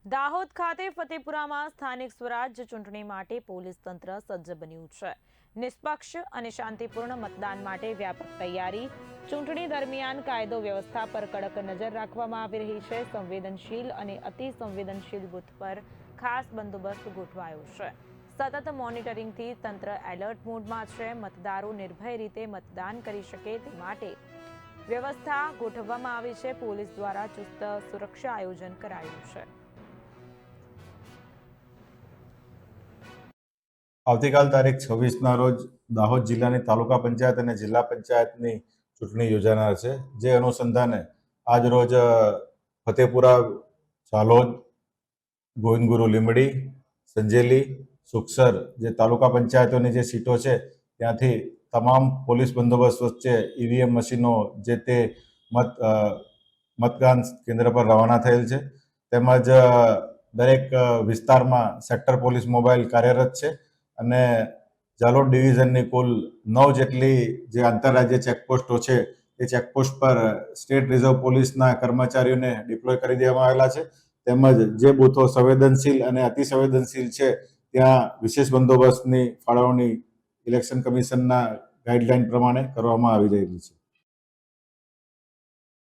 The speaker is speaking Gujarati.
દાહોદ ખાતે ફતેપુરામાં સ્થાનિક સ્વરાજ્ય ચૂંટણી માટે પોલીસ તંત્ર સજ્જ બન્યું છે। નિષ્પક્ષ અને શાંતિપૂર્ણ મતદાન માટે વ્યાપક તૈયારી। ચૂંટણી દરમિયાન કાયદો વ્યવસ્થા પર કડક નજર રાખવામાં આવી રહી છે। સંવેદનશીલ અને અતિ સંવેદનશીલ બૂથ પર ખાસ બંદોબસ્ત ગોઠવાયો છે। સતત મોનિટરિંગથી તંત્ર એલર્ટ મોડમાં છે। મતદારો નિર્ભય રીતે મતદાન કરી શકે તે માટે વ્યવસ્થા ગોઠવવામાં આવી છે। પોલીસ દ્વારા ચુસ્ત સુરક્ષા આયોજન કરાયું છે। આવતીકાલ તારીખ 26ના રોજ દાહોદ જિલ્લાની તાલુકા પંચાયત અને જિલ્લા પંચાયતની ચૂંટણી યોજાનાર છે। જે અનુસંધાને આજ રોજ ફતેપુરા, ઝાલોદ, ગોવિંદગુરુ લીંબડી, સંજેલી, સુખસર જે તાલુકા પંચાયતોની જે સીટો છે ત્યાંથી તમામ પોલીસ બંદોબસ્ત વચ્ચે ઈવીએમ મશીનો જે તે મતદાન કેન્દ્ર પર રવાના થયેલ છે। તેમજ દરેક વિસ્તારમાં સેક્ટર પોલીસ મોબાઈલ કાર્યરત છે અને ઝાલોદ ડિવિઝનની કુલ 9 જેટલી જે આંતરરાજ્ય ચેકપોસ્ટો છે એ ચેકપોસ્ટ પર સ્ટેટ રિઝર્વ પોલીસના કર્મચારીઓને ડિપ્લોય કરી દેવામાં આવેલા છે। તેમજ જે બૂથો સંવેદનશીલ અને અતિ સંવેદનશીલ છે ત્યાં વિશેષ બંદોબસ્તની ફાળવણી ઇલેક્શન કમિશનના ગાઈડલાઈન પ્રમાણે કરવામાં આવી રહેલી છે।